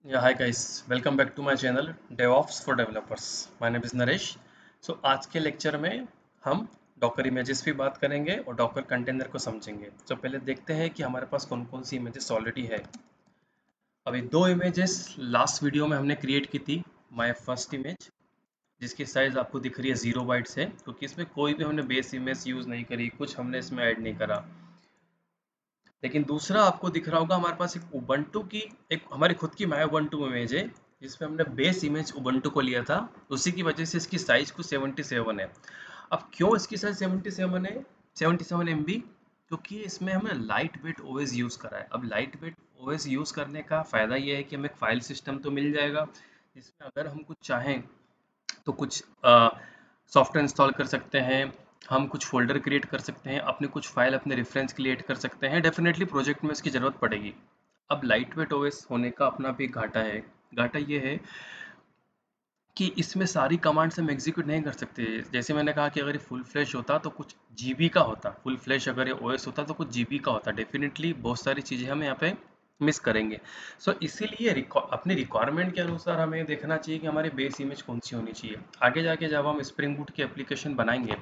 Hi guys, welcome back to my channel DevOps for Developers. My name is Naresh. आज के lecture में हम Docker images भी बात करेंगे और डॉकर कंटेनर को समझेंगे। पहले देखते हैं कि हमारे पास कौन कौन सी इमेजेस ऑलरेडी है। अभी दो इमेजेस लास्ट वीडियो में हमने क्रिएट की थी। माय फर्स्ट इमेज जिसकी साइज आपको दिख रही है 0 बाइट्स है, क्योंकि इसमें कोई भी हमने बेस इमेज यूज़ नहीं करी, कुछ हमने इसमें ऐड नहीं करा। लेकिन दूसरा आपको दिख रहा होगा, हमारे पास एक उबंटू की एक हमारी खुद की माय उबंटू इमेज है, जिसमें हमने बेस इमेज उबंटू को लिया था। उसी की वजह से इसकी साइज कुछ 77 है। अब क्यों इसकी साइज 77 है, 77 MB? क्योंकि इसमें हमने लाइट वेट ओएस यूज़ करा है। अब लाइट वेट ओएस यूज़ करने का फ़ायदा ये है कि हमें एक फाइल सिस्टम तो मिल जाएगा, जिसमें अगर हम कुछ चाहें तो कुछ सॉफ्टवेयर इंस्टॉल कर सकते हैं, हम कुछ फ़ोल्डर क्रिएट कर सकते हैं, अपने कुछ फ़ाइल अपने रेफ़रेंस क्रिएट कर सकते हैं। डेफ़िनेटली प्रोजेक्ट में इसकी ज़रूरत पड़ेगी। अब लाइट वेट ओएस होने का अपना भी घाटा है। घाटा ये है कि इसमें सारी कमांड्स हम एग्जीक्यूट नहीं कर सकते। जैसे मैंने कहा कि अगर ये फुल फ्लैश होता तो कुछ जीबी का होता, फुल फ्लैश अगर ये ओएस होता तो कुछ जीबी का होता। डेफिनेटली बहुत सारी चीज़ें हम यहाँ पे मिस करेंगे। इसीलिए अपनी रिक्वायरमेंट के अनुसार हमें देखना चाहिए कि हमारी बेस इमेज कौन सी होनी चाहिए। आगे जाके जब हम स्प्रिंग बूट की एप्लीकेशन बनाएंगे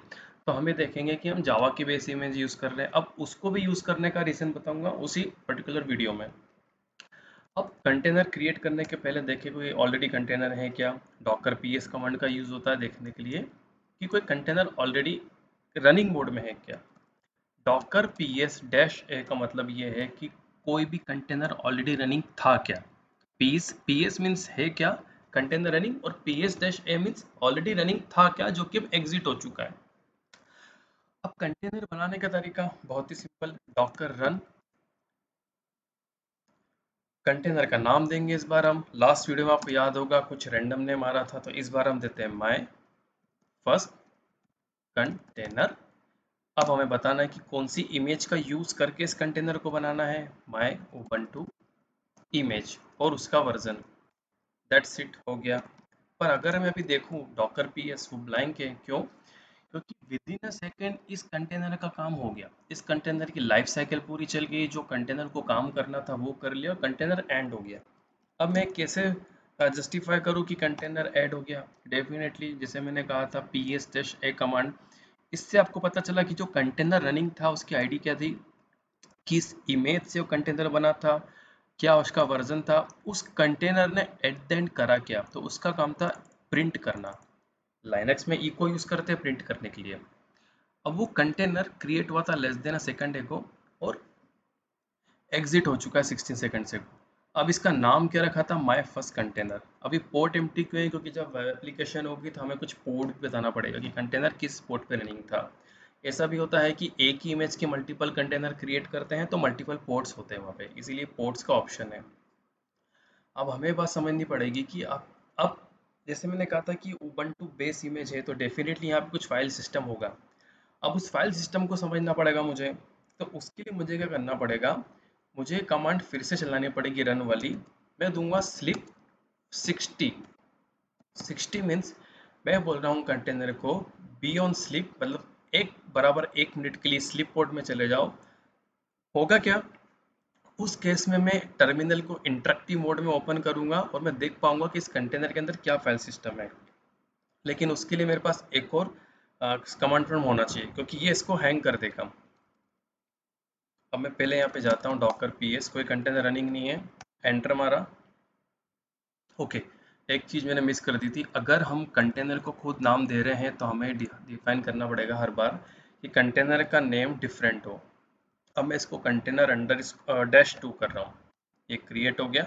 तो हमें देखेंगे कि हम जावा की बेस इमेज यूज़ कर रहे हैं। अब उसको भी यूज़ करने का रीज़न बताऊंगा उसी पर्टिकुलर वीडियो में। अब कंटेनर क्रिएट करने के पहले देखें कोई ऑलरेडी कंटेनर है क्या। डॉकर पीएस कमांड का यूज होता है देखने के लिए कि कोई कंटेनर ऑलरेडी रनिंग मोड में है क्या। डॉकर पीएस डैश ए का मतलब ये है कि कोई भी कंटेनर ऑलरेडी रनिंग था क्या। पीएस पीएस मीन्स है क्या कंटेनर रनिंग, और पीएस डैश ए मीन्स ऑलरेडी रनिंग था क्या जो कि एग्जिट हो चुका है। अब कंटेनर बनाने का तरीका बहुत ही सिंपल, डॉकर रन कंटेनर का नाम देंगे। इस बार हम लास्ट वीडियो में आपको याद होगा कुछ रैंडम नेम आ रहा था, तो इस बार हम देते हैं माय फर्स्ट कंटेनर। अब हमें बताना है कि कौन सी इमेज का यूज करके इस कंटेनर को बनाना है। माय उबंटू इमेज और उसका वर्जन, दैट्स इट, हो गया। पर अगर मैं अभी देखूं डॉकर पीएस वो ब्लैंक है, क्यों? क्योंकि विद इन अ सेकेंड इस कंटेनर का काम हो गया, इस कंटेनर की लाइफ साइकिल पूरी चल गई, जो कंटेनर को काम करना था वो कर लिया, कंटेनर एंड हो गया। अब मैं कैसे जस्टिफाई करूँ कि कंटेनर ऐड हो गया। डेफिनेटली जैसे मैंने कहा था पी एस डैश ए कमांड, इससे आपको पता चला कि जो कंटेनर रनिंग था उसकी आईडी क्या थी, किस इमेज से वो कंटेनर बना था, क्या उसका वर्जन था, उस कंटेनर ने एट द एंड करा क्या। तो उसका काम था प्रिंट करना। लाइनक्स में इको यूज करते हैं प्रिंट करने के लिए। अब वो कंटेनर क्रिएट हुआ था लेस देन अ सेकंड एगो और एग्जिट हो चुका है 16 सेकंड से। अब इसका नाम क्या रखा था, माय फर्स्ट कंटेनर। अभी पोर्ट एम्प्टी क्यों है, क्योंकि जब वेब एप्लीकेशन होगी तो हमें कुछ पोर्ट बताना पड़ेगा कि कंटेनर किस पोर्ट पे रनिंग था। ऐसा भी होता है कि एक ही इमेज के मल्टीपल कंटेनर क्रिएट करते हैं तो मल्टीपल पोर्ट्स होते हैं वहाँ पे, इसीलिए पोर्ट्स का ऑप्शन है। अब हमें बात समझनी पड़ेगी कि अब जैसे मैंने कहा था कि उबंटू बेस इमेज है तो डेफिनेटली यहाँ पे कुछ फाइल सिस्टम होगा। अब उस फाइल सिस्टम को समझना पड़ेगा मुझे। तो उसके लिए मुझे क्या करना पड़ेगा, मुझे कमांड फिर से चलानी पड़ेगी रन वाली। मैं दूंगा स्लिप 60। 60 मीन्स मैं बोल रहा हूँ कंटेनर को बी ऑन स्लिप, मतलब एक बराबर 1 मिनट के लिए स्लिप मोड में चले जाओ। होगा क्या, उस केस में मैं टर्मिनल को इंटरेक्टिव मोड में ओपन करूंगा और मैं देख पाऊंगा कि इस कंटेनर के अंदर क्या फाइल सिस्टम है। लेकिन उसके लिए मेरे पास एक और कमांड प्रॉम्प्ट होना चाहिए, क्योंकि ये इसको हैंग कर देगा। अब मैं पहले यहाँ पे जाता हूँ डॉकर पीएस, कोई कंटेनर रनिंग नहीं है, एंटर मारा। ओके, एक चीज़ मैंने मिस कर दी थी, अगर हम कंटेनर को खुद नाम दे रहे हैं तो हमें डिफाइन करना पड़ेगा हर बार कि कंटेनर का नेम डिफरेंट हो। अब मैं इसको कंटेनर अंडर -2 कर रहा हूँ, ये क्रिएट हो गया।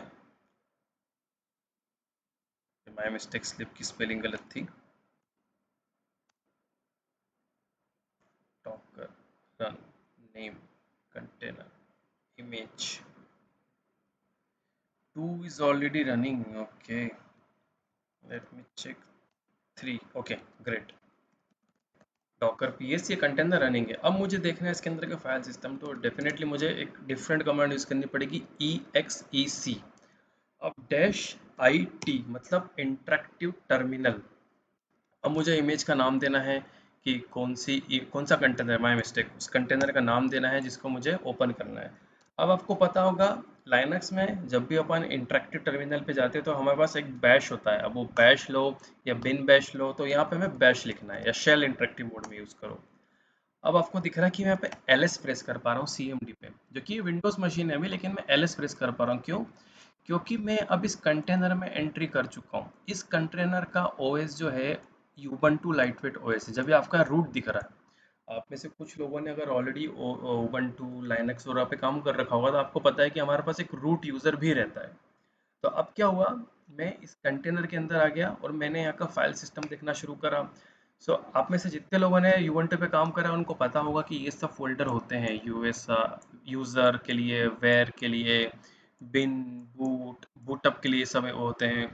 माय मिस्टेक, स्लिप की स्पेलिंग गलत थी। Docker run name container image 2 is already running. Okay, let me check 3. Okay, great. Docker PS ये कंटेनर रनिंग है। अब मुझे देखना है इसके अंदर का फाइल सिस्टम, तो डेफिनेटली मुझे एक डिफरेंट कमांड यूज़ करनी पड़ेगी, EXEC। अब डैश IT मतलब इंटरेक्टिव टर्मिनल। अब मुझे इमेज का नाम देना है कि कौन सा कंटेनर, माय मिस्टेक, उस कंटेनर का नाम देना है जिसको मुझे ओपन करना है। अब आपको पता होगा लाइनक्स में जब भी अपन इंटरेक्टिव टर्मिनल पे जाते हैं तो हमारे पास एक बैश होता है। अब वो बैश लो या बिन बैश लो, तो यहाँ पे हमें बैश लिखना है या शेल इंटरेक्टिव मोड में यूज़ करो। अब आपको दिख रहा है कि मैं यहाँ पे एलएस प्रेस कर पा रहा हूँ सीएमडी पे, जो कि विंडोज़ मशीन है अभी, लेकिन मैं एलएस प्रेस कर पा रहा हूँ। क्यों? क्योंकि मैं अब इस कंटेनर में एंट्री कर चुका हूँ। इस कंटेनर का ओएस जो है यूबंटू लाइटवेट ओएस है। जब भी आपका रूट दिख रहा है, आप में से कुछ लोगों ने अगर ऑलरेडी उबंटू लाइनक्स वगैरह पे काम कर रखा होगा तो आपको पता है कि हमारे पास एक रूट यूज़र भी रहता है। तो अब क्या हुआ, मैं इस कंटेनर के अंदर आ गया और मैंने यहाँ का फाइल सिस्टम देखना शुरू करा। सो आप में से जितने लोगों ने यूबंटू पे काम करा उनको पता होगा कि ये सब फोल्डर होते हैं यूएस यूज़र के लिए, वेयर के लिए, बिन, बूट, बूटअप के लिए सब होते हैं।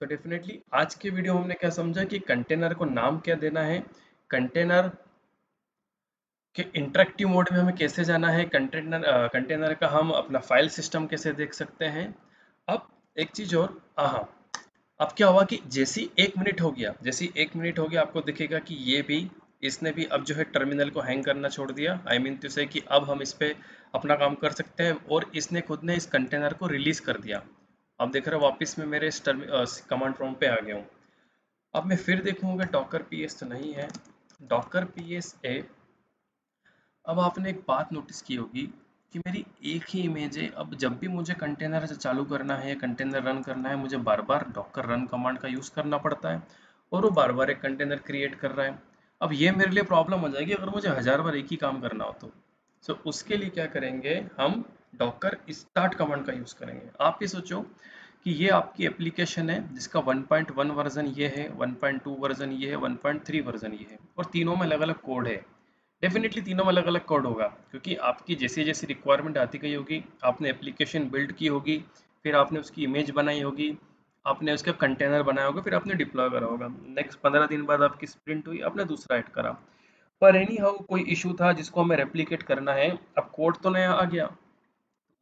तो डेफिनेटली आज के वीडियो में हमने क्या समझा कि कंटेनर को नाम क्या देना है, कंटेनर के इंटरेक्टिव मोड में हमें कैसे जाना है, कंटेनर का हम अपना फाइल सिस्टम कैसे देख सकते हैं। अब एक चीज और, हाँ, अब क्या हुआ कि जैसे ही 1 मिनट हो गया, जैसे ही 1 मिनट हो गया आपको दिखेगा कि ये भी, इसने भी अब जो है टर्मिनल को हैंग करना छोड़ दिया। आई मीन टू से कि अब हम इस पे अपना काम कर सकते हैं और इसने खुद ने इस कंटेनर को रिलीज कर दिया। अब देख रहे हो वापस मैं मेरे इस कमांड प्रॉम्प्ट पे आ गया हूँ। अब मैं फिर देखूंगा डॉकर पीएस तो नहीं है, डॉकर पीएस ए। अब आपने एक बात नोटिस की होगी कि मेरी एक ही इमेज है। अब जब भी मुझे कंटेनर से चालू करना है, कंटेनर रन करना है, मुझे बार बार डॉकर रन कमांड का यूज़ करना पड़ता है और वो बार बार एक कंटेनर क्रिएट कर रहा है। अब ये मेरे लिए प्रॉब्लम हो जाएगी अगर मुझे 1000 बार एक ही काम करना हो तो। उसके लिए क्या करेंगे हम, डॉकर स्टार्ट कमांड का यूज़ करेंगे। आप ये सोचो कि ये आपकी एप्लीकेशन है जिसका 1.1 वर्जन ये है, 1.2 वर्जन ये है, 1.3 वर्जन ये है और तीनों में अलग अलग कोड है। डेफिनेटली तीनों में अलग अलग कोड होगा क्योंकि आपकी जैसी जैसी रिक्वायरमेंट आती गई होगी, आपने एप्लीकेशन बिल्ड की होगी, फिर आपने उसकी इमेज बनाई होगी, आपने उसका कंटेनर बनाया होगा, फिर आपने डिप्लॉय करा होगा। नेक्स्ट 15 दिन बाद आपकी स्प्रिंट हुई, आपने दूसरा ऐड करा। पर एनी हाउ कोई इशू था जिसको हमें रेप्लिकेट करना है। अब कोड तो नया आ गया,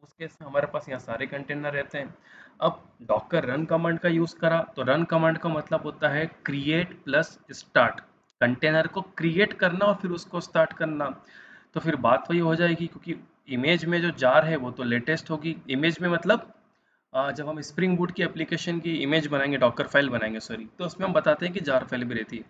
उस केस में हमारे पास यहाँ सारे कंटेनर रहते हैं। अब डॉकर रन कमांड का यूज करा तो रन कमांड का मतलब होता है क्रिएट प्लस स्टार्ट, कंटेनर को क्रिएट करना और फिर उसको स्टार्ट करना। तो फिर बात वही हो जाएगी क्योंकि इमेज में जो जार है वो तो लेटेस्ट होगी। इमेज में मतलब जब हम स्प्रिंग बूट की एप्लीकेशन की इमेज बनाएंगे, डॉकर फाइल बनाएंगे सॉरी, तो उसमें हम बताते हैं कि जार फाइल भी रहती है।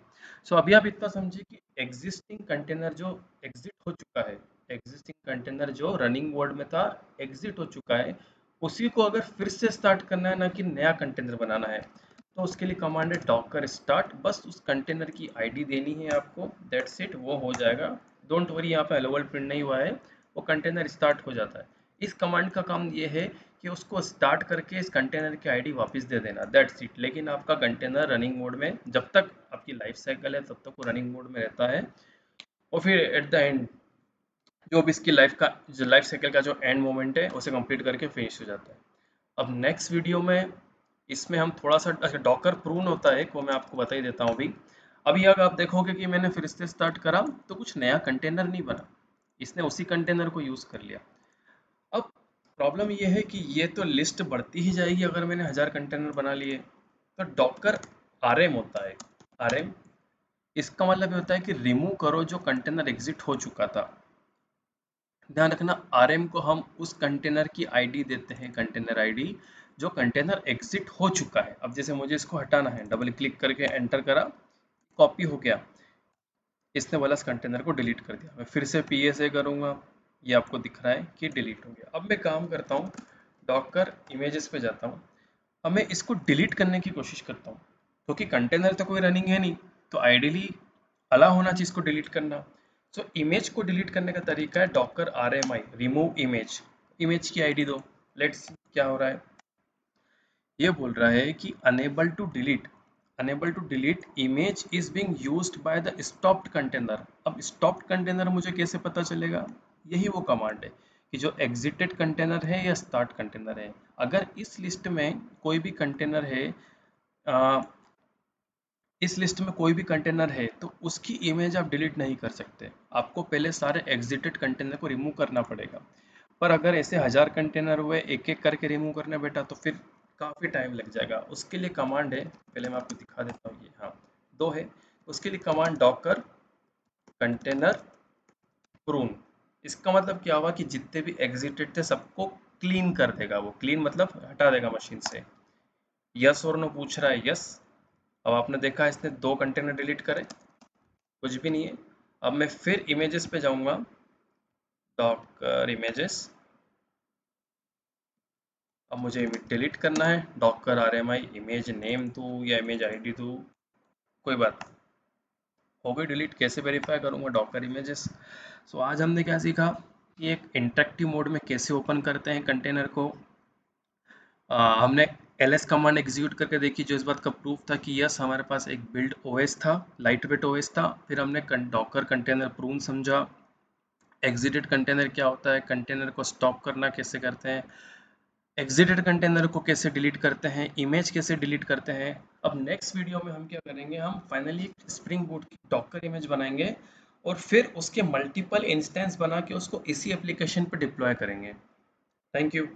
अभी आप इतना समझिए कि एग्जिस्टिंग कंटेनर जो एग्जिट हो चुका है, एग्जिस्टिंग कंटेनर जो रनिंग मोड में था, एग्जिट हो चुका है, उसी को अगर फिर से स्टार्ट करना है ना कि नया कंटेनर बनाना है, तो उसके लिए कमांड है डॉकर स्टार्ट। बस उस कंटेनर की आईडी देनी है आपको, दैट्स इट, वो हो जाएगा। डोंट वरी, यहाँ पे हेलो वर्ल्ड प्रिंट नहीं हुआ है, वो कंटेनर स्टार्ट हो जाता है। इस कमांड का काम ये है कि उसको स्टार्ट करके इस कंटेनर की आईडी वापस दे देना, दैट्स इट। लेकिन आपका कंटेनर रनिंग मोड में, जब तक आपकी लाइफ साइकिल है तब तक वो रनिंग मोड में रहता है और फिर एट द एंड जो भी इसकी लाइफ का, जो लाइफ साइकिल का जो एंड मोमेंट है उसे कंप्लीट करके फिनिश हो जाता है। अब नेक्स्ट वीडियो में इसमें हम थोड़ा सा, अच्छा डॉकर प्रून होता है वो मैं आपको बता ही देता हूँ अभी। अभी अगर आप देखोगे कि मैंने फिर से स्टार्ट करा तो कुछ नया कंटेनर नहीं बना, इसने उसी कंटेनर को यूज़ कर लिया। अब प्रॉब्लम ये है कि ये तो लिस्ट बढ़ती ही जाएगी अगर मैंने 1000 कंटेनर बना लिए। तो डॉकर आरएम होता है, आरएम, इसका मतलब ये होता है कि रिमूव करो जो कंटेनर एग्जिट हो चुका था। ध्यान रखना आरएम को हम उस कंटेनर की आईडी देते हैं, कंटेनर आईडी जो कंटेनर एग्जिट हो चुका है। अब जैसे मुझे इसको हटाना है, डबल क्लिक करके एंटर करा, कॉपी हो गया, इसने वाला इस कंटेनर को डिलीट कर दिया। मैं फिर से psa करूंगा, ये आपको दिख रहा है कि डिलीट हो गया। अब मैं काम करता हूँ, डॉकर इमेजेस पे जाता हूँ, अब मैं इसको डिलीट करने की कोशिश करता हूँ क्योंकि कंटेनर तो कोई रनिंग है नहीं, तो आइडियली अला होना चाहिए इसको डिलीट करना। इमेज को डिलीट करने का तरीका है docker RMI remove image, image की आईडी दो। लेट्स क्या हो रहा है, ये बोल रहा है कि unable to delete, unable to delete image is being used by the stopped container. अब स्टॉप्ड कंटेनर मुझे कैसे पता चलेगा, यही वो कमांड है कि जो एग्जिटेड कंटेनर है या स्टार्ट कंटेनर है। अगर इस लिस्ट में कोई भी कंटेनर है, इस लिस्ट में कोई भी कंटेनर है तो उसकी इमेज आप डिलीट नहीं कर सकते, आपको पहले सारे एग्जिटेड कंटेनर को रिमूव करना पड़ेगा। पर अगर ऐसे 1000 कंटेनर हुए एक एक करके रिमूव करने बैठा तो फिर काफ़ी टाइम लग जाएगा। उसके लिए कमांड है, पहले मैं आपको दिखा देता हूँ, ये हाँ दो है। उसके लिए कमांड डॉकर कंटेनर प्रून, इसका मतलब क्या हुआ कि जितने भी एग्जिटेड थे सबको क्लीन कर देगा, वो क्लीन मतलब हटा देगा मशीन से। यस और नो पूछ रहा है, यस। अब आपने देखा इसने 2 कंटेनर डिलीट करे, कुछ भी नहीं है। अब मैं फिर इमेजेस पे जाऊंगा, डॉकर इमेजेस। अब मुझे डिलीट करना है, डॉकर RMI इमेज नेम दूँ या इमेज ID दूँ, कोई बात। हो गई डिलीट। कैसे वेरीफाई करूंगा, डॉकर इमेजेस। सो आज हमने क्या सीखा कि एक इंटरेक्टिव मोड में कैसे ओपन करते हैं कंटेनर को। हमने ls कमांड एग्जीक्यूट करके देखी, जो इस बात का प्रूफ था कि यस हमारे पास एक बिल्ड ओएस था, लाइट वेट ओएस था। फिर हमने डॉकर कंटेनर प्रून समझा, एग्जिटेड कंटेनर क्या होता है, कंटेनर को स्टॉप करना कैसे करते हैं, एग्जिटेड कंटेनर को कैसे डिलीट करते हैं, इमेज कैसे डिलीट करते हैं। अब नेक्स्ट वीडियो में हम क्या करेंगे, हम फाइनली स्प्रिंग बूट की डॉकर इमेज बनाएंगे और फिर उसके मल्टीपल इंस्टेंस बना के उसको इसी एप्लीकेशन पर डिप्लॉय करेंगे। Thank you.